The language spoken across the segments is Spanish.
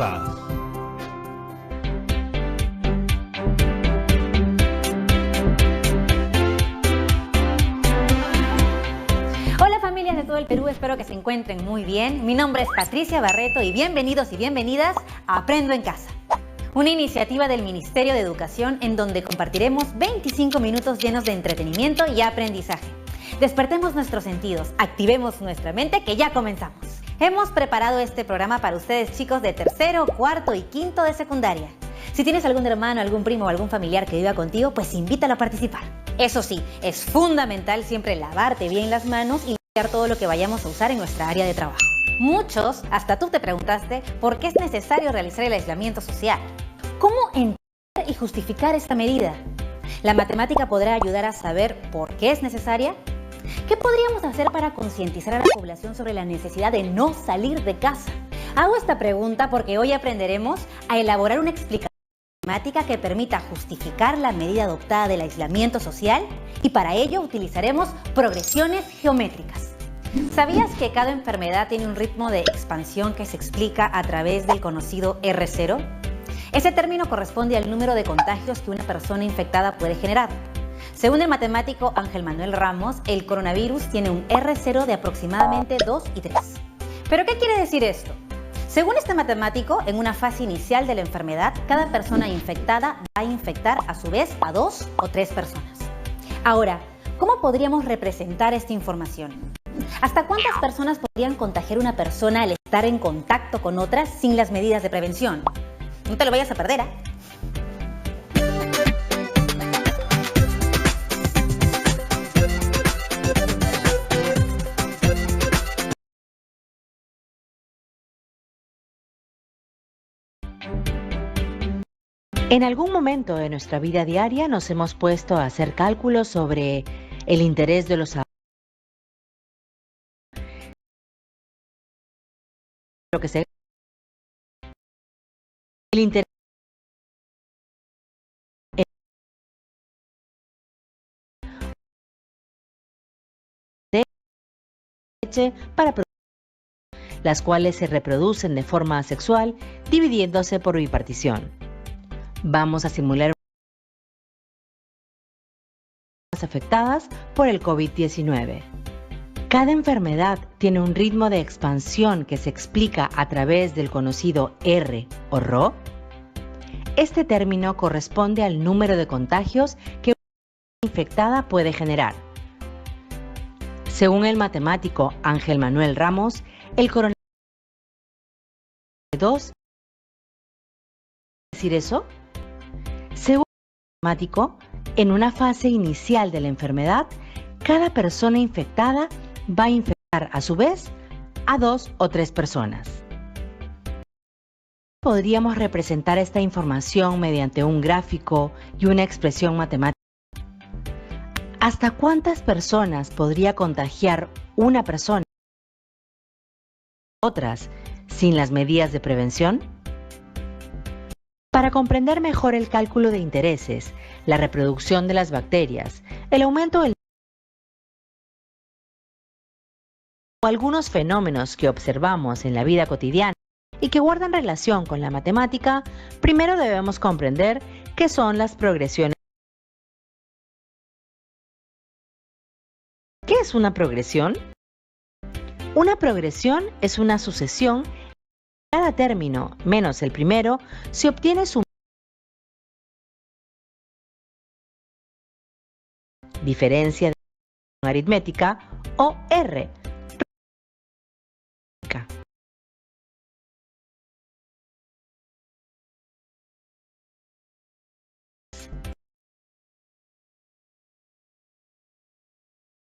casa. Hola familias de todo el Perú, espero que se encuentren muy bien. Mi nombre es Patricia Barreto y bienvenidos y bienvenidas a Aprendo en Casa. Una iniciativa del Ministerio de Educación en donde compartiremos 25 minutos llenos de entretenimiento y aprendizaje. Despertemos nuestros sentidos, activemos nuestra mente que ya comenzamos. Hemos preparado este programa para ustedes chicos de tercero, cuarto y quinto de secundaria. Si tienes algún hermano, algún primo o algún familiar que viva contigo, pues invítalo a participar. Eso sí, es fundamental siempre lavarte bien las manos y limpiar todo lo que vayamos a usar en nuestra área de trabajo. Muchos, hasta tú te preguntaste, ¿por qué es necesario realizar el aislamiento social? ¿Cómo entender y justificar esta medida? ¿La matemática podrá ayudar a saber por qué es necesaria? ¿Qué podríamos hacer para concientizar a la población sobre la necesidad de no salir de casa? Hago esta pregunta porque hoy aprenderemos a elaborar una explicación matemática que permita justificar la medida adoptada del aislamiento social y para ello utilizaremos progresiones geométricas. ¿Sabías que cada enfermedad tiene un ritmo de expansión que se explica a través del conocido R0? Ese término corresponde al número de contagios que una persona infectada puede generar. Según el matemático Ángel Manuel Ramos, el coronavirus tiene un R0 de aproximadamente 2 y 3. ¿Pero qué quiere decir esto? Según este matemático, en una fase inicial de la enfermedad, cada persona infectada va a infectar a su vez a 2 o 3 personas. Ahora, ¿cómo podríamos representar esta información? ¿Hasta cuántas personas podrían contagiar una persona al estar en contacto con otras sin las medidas de prevención? No te lo vayas a perder, ¿eh? En algún momento de nuestra vida diaria nos hemos puesto a hacer cálculos sobre el interés de los lo que se el interés de leche para las cuales se reproducen de forma asexual dividiéndose por bipartición. Vamos a simular las afectadas por el COVID-19. Cada enfermedad tiene un ritmo de expansión que se explica a través del conocido R o Rho. Este término corresponde al número de contagios que una infectada puede generar. Según el matemático Ángel Manuel Ramos, el coronavirus tiene 2. ¿Qué quiere decir eso? Según el matemático, en una fase inicial de la enfermedad, cada persona infectada va a infectar a su vez a 2 o 3 personas. Podríamos representar esta información mediante un gráfico y una expresión matemática. ¿Hasta cuántas personas podría contagiar una persona a otras sin las medidas de prevención? Para comprender mejor el cálculo de intereses, la reproducción de las bacterias, el aumento del o algunos fenómenos que observamos en la vida cotidiana y que guardan relación con la matemática, primero debemos comprender qué son las progresiones. ¿Qué es una progresión? Una progresión es una sucesión. Cada término menos el primero se obtiene su diferencia de aritmética o R.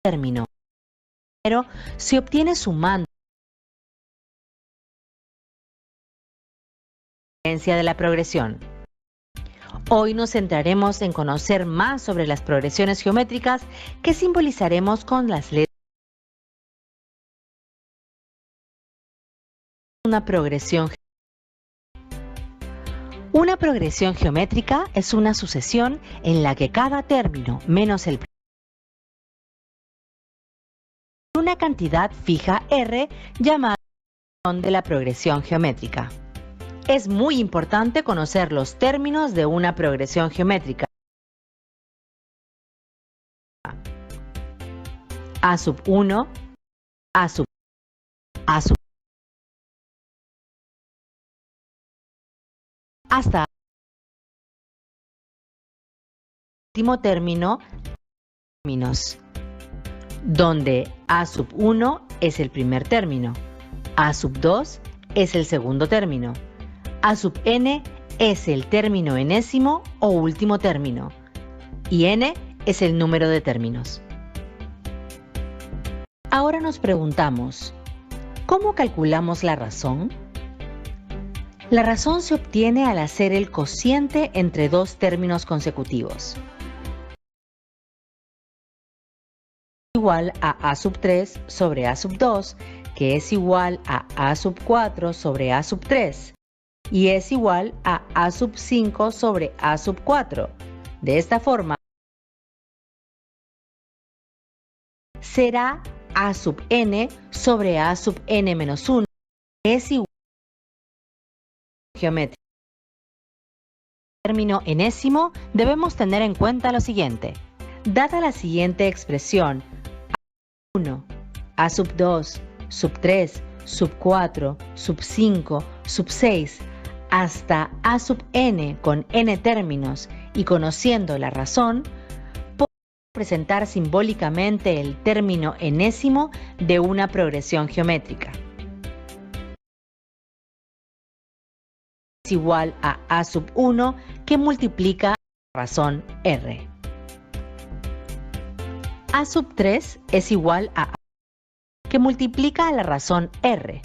Término pero se obtiene sumando la diferencia de la progresión. Hoy nos centraremos en conocer más sobre las progresiones geométricas que simbolizaremos con las letras. Una progresión geométrica es una sucesión en la que cada término menos el una cantidad fija R llamada de la progresión geométrica. es muy importante conocer los términos de una progresión geométrica. A sub 1, A sub, A sub, hasta el último término, términos, donde A sub 1 es el primer término, A sub 2 es el segundo término, A sub n es el término enésimo o último término, y n es el número de términos. Ahora nos preguntamos, ¿cómo calculamos la razón? La razón se obtiene al hacer el cociente entre dos términos consecutivos. Igual a A sub 3 sobre A sub 2, que es igual a A sub 4 sobre A sub 3, y es igual a A sub 5 sobre A sub 4. De esta forma, será A sub n sobre A sub n menos 1, que es igual a geometría. Término enésimo, debemos tener en cuenta lo siguiente. Dada la siguiente expresión, A1, A sub 2, sub 3, sub 4, sub 5, sub 6, hasta A sub n con n términos y conociendo la razón, podemos presentar simbólicamente el término enésimo de una progresión geométrica. Es igual a A sub 1 que multiplica la razón R. A sub 3 es igual a A que multiplica a la razón R.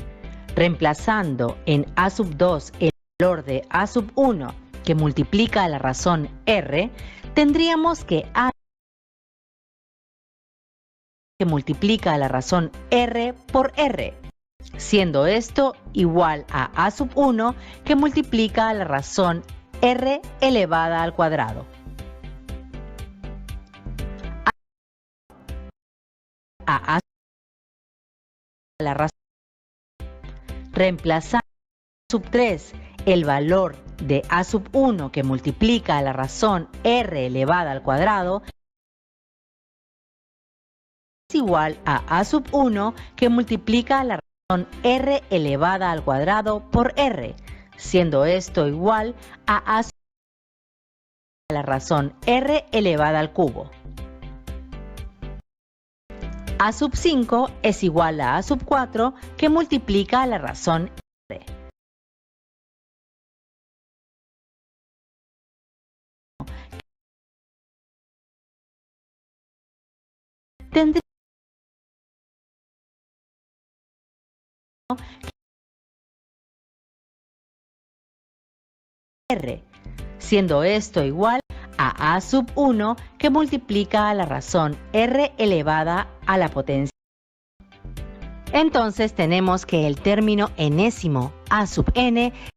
Reemplazando en A sub 2 el valor de A sub 1 que multiplica a la razón R, tendríamos que A que multiplica a la razón R por R, siendo esto igual a A sub 1 que multiplica a la razón R elevada al cuadrado. A la razón, reemplazando A sub 3 el valor de A sub 1 que multiplica a la razón R elevada al cuadrado es igual a sub 1 que multiplica a la razón R elevada al cuadrado por R, siendo esto igual a sub a la razón R elevada al cubo. A sub 5 es igual a sub 4 que multiplica a la razón R. Tendríamos R, siendo esto igual a sub 1 que multiplica a la razón R elevada a la potencia. Entonces tenemos que el término enésimo A sub n es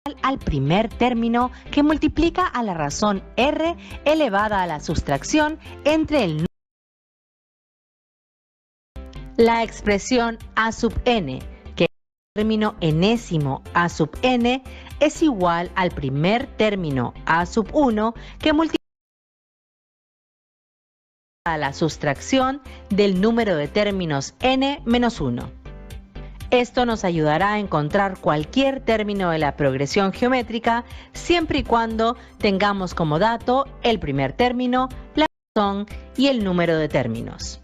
igual al primer término que multiplica a la razón R elevada a la sustracción entre el número. La expresión A sub n, que es el término enésimo A sub n, es igual al primer término A sub 1 que multiplica a la sustracción del número de términos n menos 1. Esto nos ayudará a encontrar cualquier término de la progresión geométrica siempre y cuando tengamos como dato el primer término, la razón y el número de términos.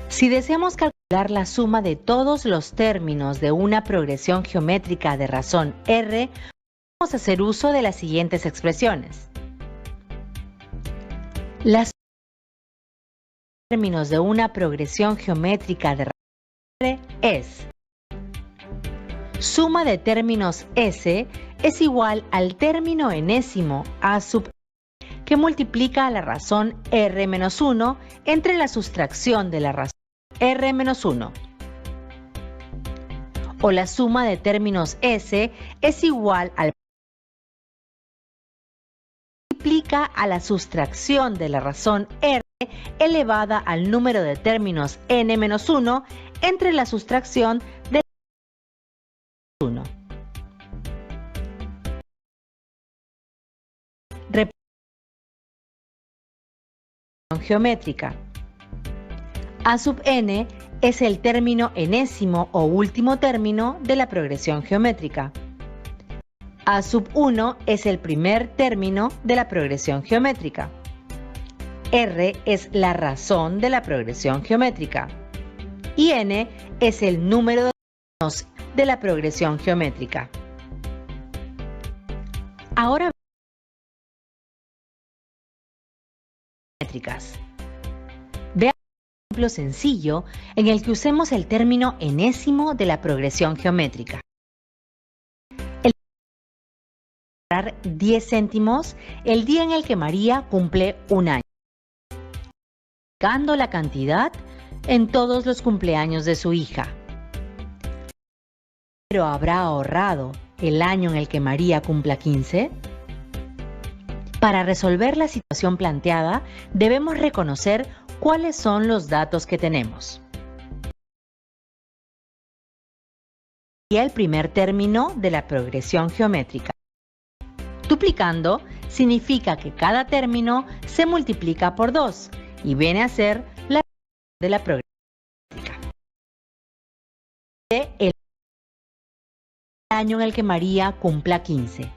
Si deseamos calcular la suma de todos los términos de una progresión geométrica de razón R, vamos a hacer uso de las siguientes expresiones. La suma de términos de una progresión geométrica de razón R es: suma de términos S es igual al término enésimo A sub n que multiplica a la razón R menos 1 entre la sustracción de la razón R menos 1. O la suma de términos S es igual al multiplica a la sustracción de la razón R elevada al número de términos n menos 1 entre la sustracción de 1. progresión geométrica. A sub n es el término enésimo o último término de la progresión geométrica. A sub 1 es el primer término de la progresión geométrica. R es la razón de la progresión geométrica. Y n es el número de términos de la progresión geométrica. Ahora veamos un ejemplo sencillo en el que usemos el término enésimo de la progresión geométrica. El 10 céntimos el día en el que María cumple un año, multiplicando la cantidad en todos los cumpleaños de su hija. ¿Pero habrá ahorrado el año en el que María cumpla 15? Para resolver la situación planteada, debemos reconocer cuáles son los datos que tenemos. Y el primer término de la progresión geométrica. Duplicando significa que cada término se multiplica por 2 y viene a ser la de la progresión geométrica. El año en el que María cumpla 15.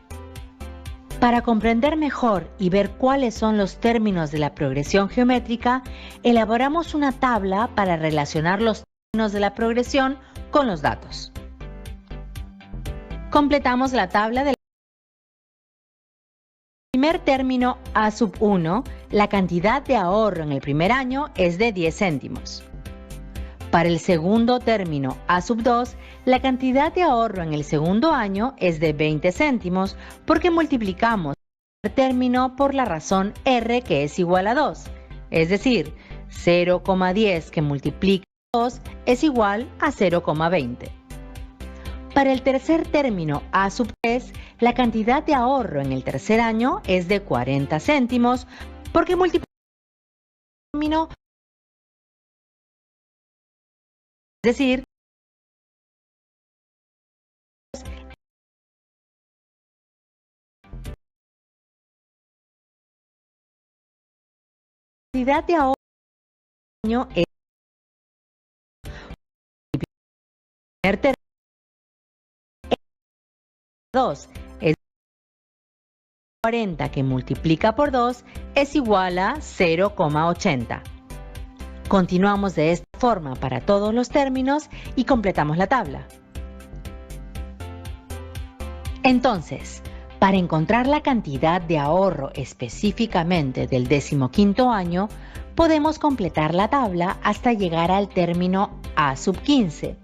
Para comprender mejor y ver cuáles son los términos de la progresión geométrica, elaboramos una tabla para relacionar los términos de la progresión con los datos. Completamos la tabla del primer término A sub 1, la cantidad de ahorro en el primer año es de 10 céntimos. Para el segundo término A sub 2, la cantidad de ahorro en el segundo año es de 20 céntimos porque multiplicamos el término por la razón R que es igual a 2, es decir, 0,10 que multiplica 2 es igual a 0,20. Para el tercer término A sub 3, la cantidad de ahorro en el tercer año es de 40 céntimos porque multiplicamos el término, es decir, la cantidad de ahorro en el año es 2, es 40 que multiplica por 2 es igual a 0,80. Continuamos de esta forma para todos los términos y completamos la tabla. Entonces, para encontrar la cantidad de ahorro específicamente del 15º año, podemos completar la tabla hasta llegar al término A sub 15.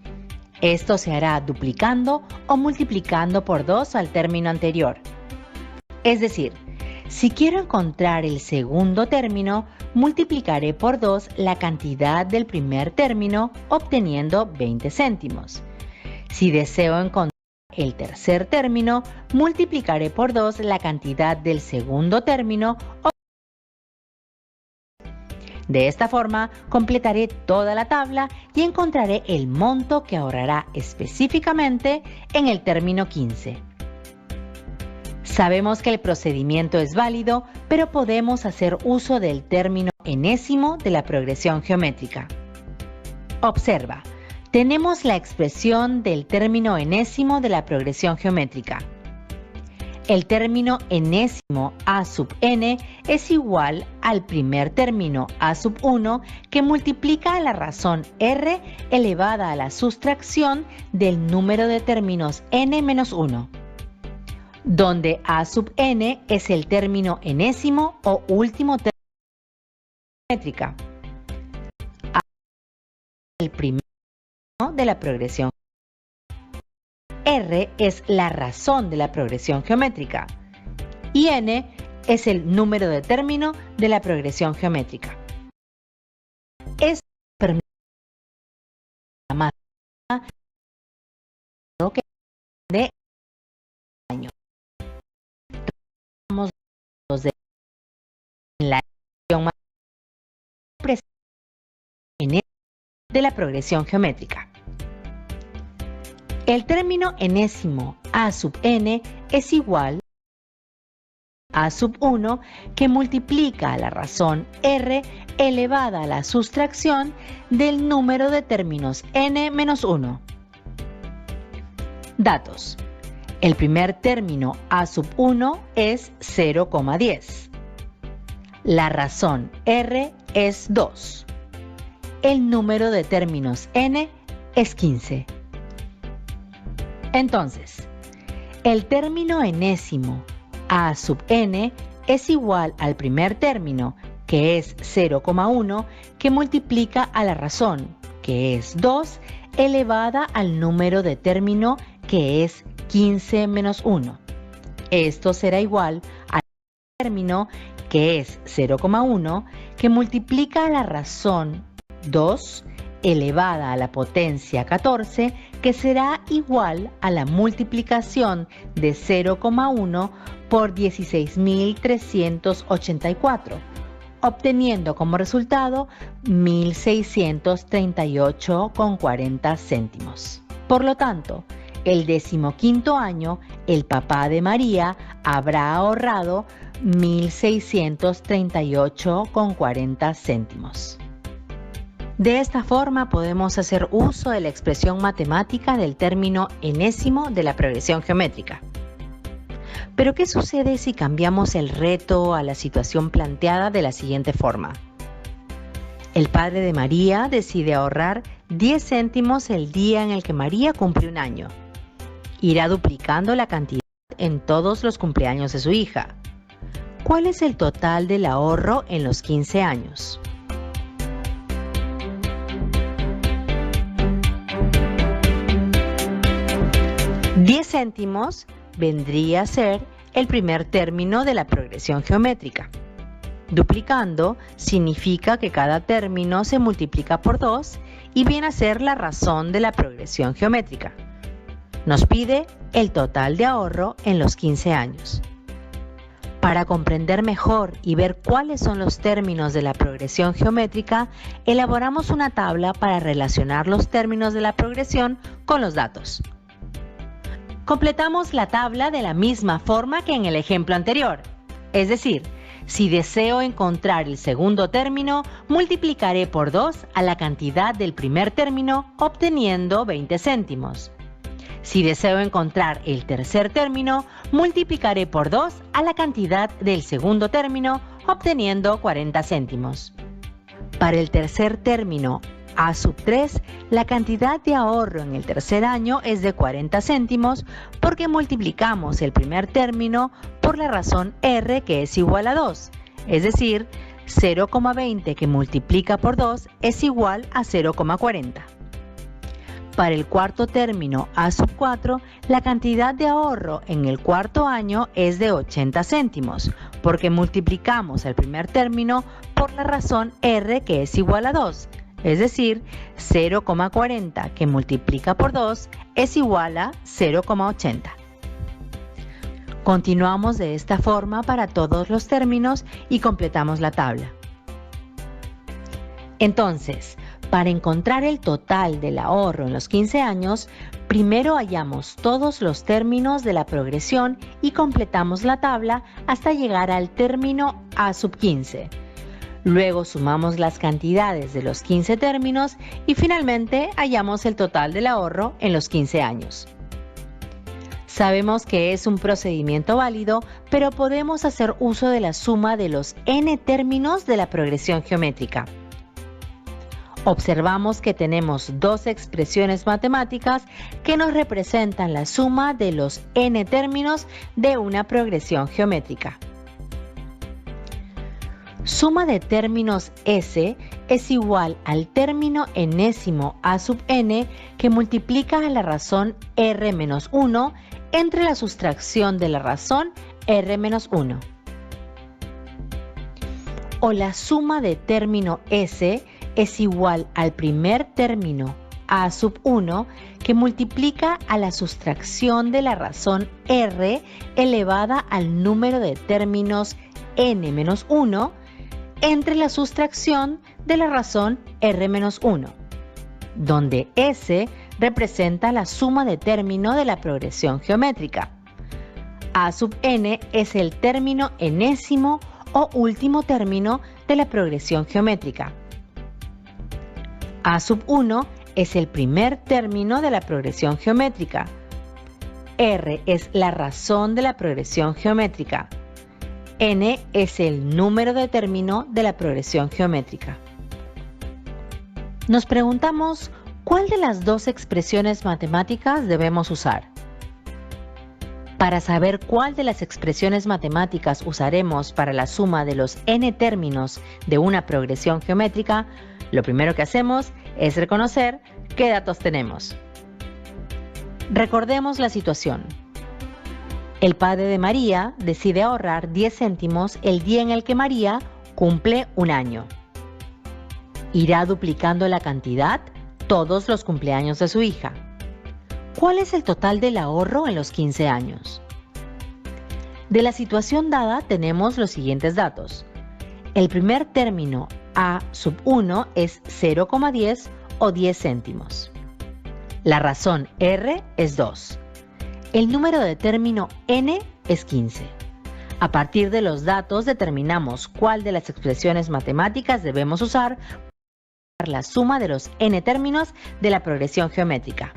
Esto se hará duplicando o multiplicando por 2 al término anterior. Es decir, si quiero encontrar el segundo término, multiplicaré por 2 la cantidad del primer término, obteniendo 20 céntimos. Si deseo encontrar el tercer término, multiplicaré por 2 la cantidad del segundo término. De esta forma, completaré toda la tabla y encontraré el monto que ahorrará específicamente en el término 15. Sabemos que el procedimiento es válido, pero podemos hacer uso del término enésimo de la progresión geométrica. Observa, tenemos la expresión del término enésimo de la progresión geométrica. El término enésimo A sub n es igual al primer término A sub 1 que multiplica a la razón R elevada a la sustracción del número de términos n menos 1, donde A sub n es el término enésimo o último término geométrica. A es el primer término de la progresión. R es la razón de la progresión geométrica y n es el número de término de la progresión geométrica. Esto permite la máxima que de año. Tomamos los de en la ecuación más presente de la progresión geométrica. El término enésimo A sub n es igual a sub 1 que multiplica a la razón r elevada a la sustracción del número de términos n menos 1. Datos. El primer término a sub 1 es 0,10. La razón r es 2. El número de términos n es 15. Entonces, el término enésimo a sub n es igual al primer término, que es 0,1, que multiplica a la razón, que es 2, elevada al número de término, que es 15 menos 1. Esto será igual al término, que es 0,1, que multiplica a la razón 2, elevada a la potencia 14, que será igual a la multiplicación de 0,1 por 16.384, obteniendo como resultado 1.638,40 céntimos. Por lo tanto, el 15º año, el papá de María habrá ahorrado 1.638,40 céntimos. De esta forma podemos hacer uso de la expresión matemática del término enésimo de la progresión geométrica. Pero ¿qué sucede si cambiamos el reto a la situación planteada de la siguiente forma? El padre de María decide ahorrar 10 céntimos el día en el que María cumple un año. Irá duplicando la cantidad en todos los cumpleaños de su hija. ¿Cuál es el total del ahorro en los 15 años? $10 céntimos vendría a ser el primer término de la progresión geométrica. Duplicando significa que cada término se multiplica por 2 y viene a ser la razón de la progresión geométrica. Nos pide el total de ahorro en los 15 años. Para comprender mejor y ver cuáles son los términos de la progresión geométrica, elaboramos una tabla para relacionar los términos de la progresión con los datos. Completamos la tabla de la misma forma que en el ejemplo anterior. Es decir, si deseo encontrar el segundo término, multiplicaré por 2 a la cantidad del primer término, obteniendo 20 céntimos. Si deseo encontrar el tercer término, multiplicaré por 2 a la cantidad del segundo término, obteniendo 40 céntimos. Para el tercer término, a sub 3, la cantidad de ahorro en el tercer año es de 40 céntimos porque multiplicamos el primer término por la razón r, que es igual a 2, es decir, 0,20 que multiplica por 2 es igual a 0,40. Para el cuarto término a sub 4, la cantidad de ahorro en el cuarto año es de 80 céntimos porque multiplicamos el primer término por la razón r, que es igual a 2. Es decir, 0,40 que multiplica por 2 es igual a 0,80. Continuamos de esta forma para todos los términos y completamos la tabla. Entonces, para encontrar el total del ahorro en los 15 años, primero hallamos todos los términos de la progresión y completamos la tabla hasta llegar al término a sub 15. Luego sumamos las cantidades de los 15 términos y finalmente hallamos el total del ahorro en los 15 años. Sabemos que es un procedimiento válido, pero podemos hacer uso de la suma de los n términos de la progresión geométrica. Observamos que tenemos dos expresiones matemáticas que nos representan la suma de los n términos de una progresión geométrica. Suma de términos S es igual al término enésimo a sub n que multiplica a la razón r menos 1 entre la sustracción de la razón r menos 1. O la suma de término S es igual al primer término a sub 1 que multiplica a la sustracción de la razón r elevada al número de términos n menos 1 entre la sustracción de la razón r-1, donde S representa la suma de término de la progresión geométrica. A sub n es el término enésimo o último término de la progresión geométrica. A sub 1 es el primer término de la progresión geométrica. R es la razón de la progresión geométrica. N es el número de término de la progresión geométrica. Nos preguntamos, ¿cuál de las dos expresiones matemáticas debemos usar? Para saber cuál de las expresiones matemáticas usaremos para la suma de los n términos de una progresión geométrica, lo primero que hacemos es reconocer qué datos tenemos. Recordemos la situación. El padre de María decide ahorrar 10 céntimos el día en el que María cumple un año. Irá duplicando la cantidad todos los cumpleaños de su hija. ¿Cuál es el total del ahorro en los 15 años? De la situación dada tenemos los siguientes datos. El primer término A sub 1 es 0,10 o 10 céntimos. La razón R es 2. El número de término N es 15. A partir de los datos determinamos cuál de las expresiones matemáticas debemos usar para la suma de los n términos de la progresión geométrica.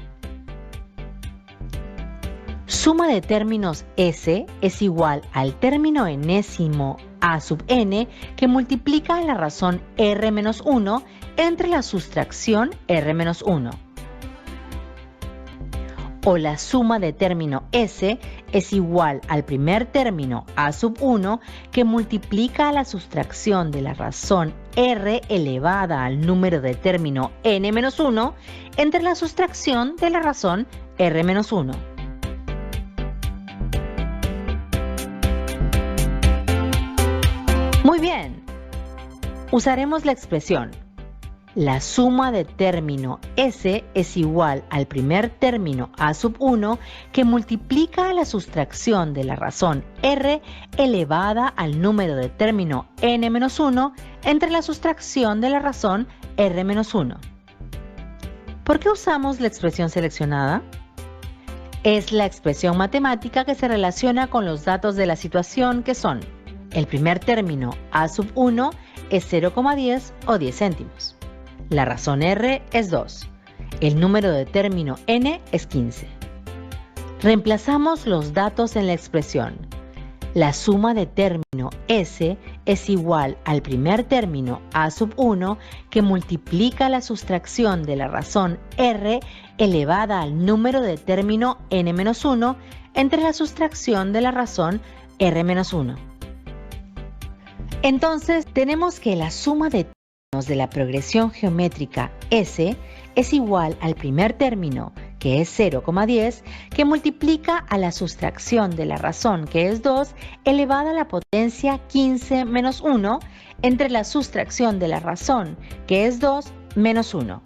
Suma de términos S es igual al término enésimo A sub n que multiplica la razón R-1 entre la sustracción R-1. O la suma de término S es igual al primer término A sub 1 que multiplica la sustracción de la razón R elevada al número de término N-1 entre la sustracción de la razón R-1. Muy bien, usaremos la expresión. La suma de término S es igual al primer término A sub 1 que multiplica la sustracción de la razón R elevada al número de término N-1 entre la sustracción de la razón R-1. ¿Por qué usamos la expresión seleccionada? Es la expresión matemática que se relaciona con los datos de la situación que son: el primer término A sub 1 es 0,10 o 10 céntimos. La razón R es 2. El número de término N es 15. Reemplazamos los datos en la expresión. La suma de término S es igual al primer término A sub 1 que multiplica la sustracción de la razón R elevada al número de término N-1 entre la sustracción de la razón R-1. Entonces, tenemos que la suma de términos de la progresión geométrica S es igual al primer término, que es 0,10, que multiplica a la sustracción de la razón, que es 2, elevada a la potencia 15 menos 1, entre la sustracción de la razón, que es 2, menos 1.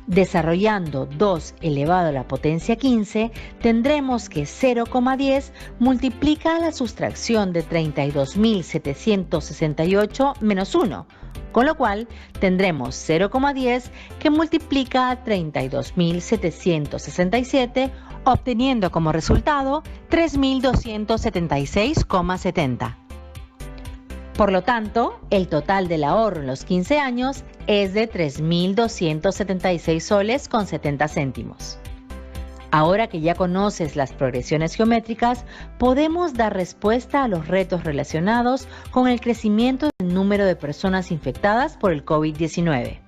Desarrollando 2 elevado a la potencia 15, tendremos que 0,10 multiplica a la sustracción de 32.768 menos 1, con lo cual tendremos 0,10 que multiplica a 32.767, obteniendo como resultado 3.276,70. Por lo tanto, el total del ahorro en los 15 años es de 3.276 soles con 70 céntimos. Ahora que ya conoces las progresiones geométricas, podemos dar respuesta a los retos relacionados con el crecimiento del número de personas infectadas por el COVID-19.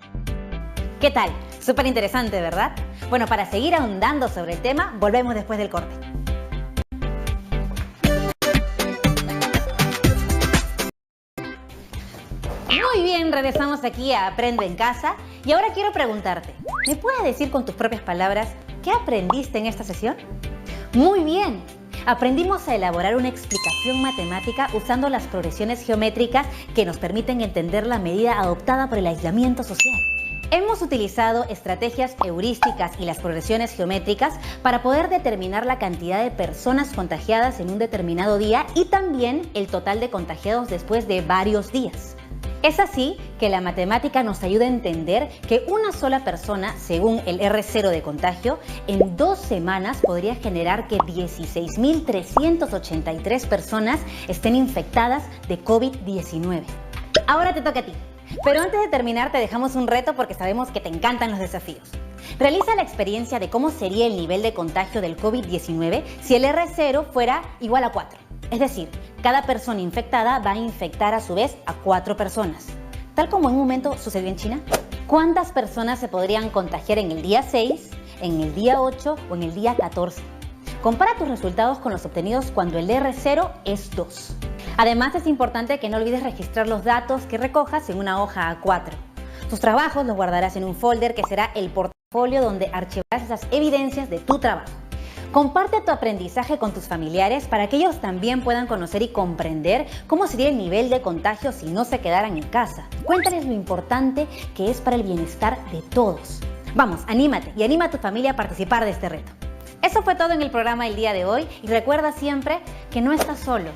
¿Qué tal? Súper interesante, ¿verdad? Bueno, para seguir ahondando sobre el tema, volvemos después del corte. Muy bien, regresamos aquí a Aprende en Casa y ahora quiero preguntarte, ¿me puedes decir con tus propias palabras qué aprendiste en esta sesión? Muy bien, aprendimos a elaborar una explicación matemática usando las progresiones geométricas que nos permiten entender la medida adoptada por el aislamiento social. Hemos utilizado estrategias heurísticas y las progresiones geométricas para poder determinar la cantidad de personas contagiadas en un determinado día y también el total de contagiados después de varios días. Es así que la matemática nos ayuda a entender que una sola persona, según el R0 de contagio, en 2 semanas podría generar que 16.383 personas estén infectadas de COVID-19. Ahora te toca a ti. Pero antes de terminar te dejamos un reto porque sabemos que te encantan los desafíos. Realiza la experiencia de cómo sería el nivel de contagio del COVID-19 si el R0 fuera igual a 4. Es decir, cada persona infectada va a infectar a su vez a 4 personas. Tal como en un momento sucedió en China. ¿Cuántas personas se podrían contagiar en el día 6, en el día 8 o en el día 14? Compara tus resultados con los obtenidos cuando el R0 es 2. Además, es importante que no olvides registrar los datos que recojas en una hoja A4. Tus trabajos los guardarás en un folder que será el portafolio donde archivarás esas evidencias de tu trabajo. Comparte tu aprendizaje con tus familiares para que ellos también puedan conocer y comprender cómo sería el nivel de contagio si no se quedaran en casa. Cuéntales lo importante que es para el bienestar de todos. Vamos, anímate y anima a tu familia a participar de este reto. Eso fue todo en el programa del día de hoy y recuerda siempre que no estás solo,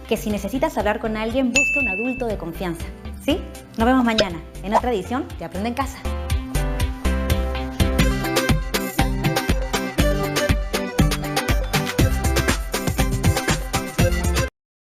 que si necesitas hablar con alguien, busca un adulto de confianza. ¿Sí? Nos vemos mañana en otra edición de Aprende en Casa.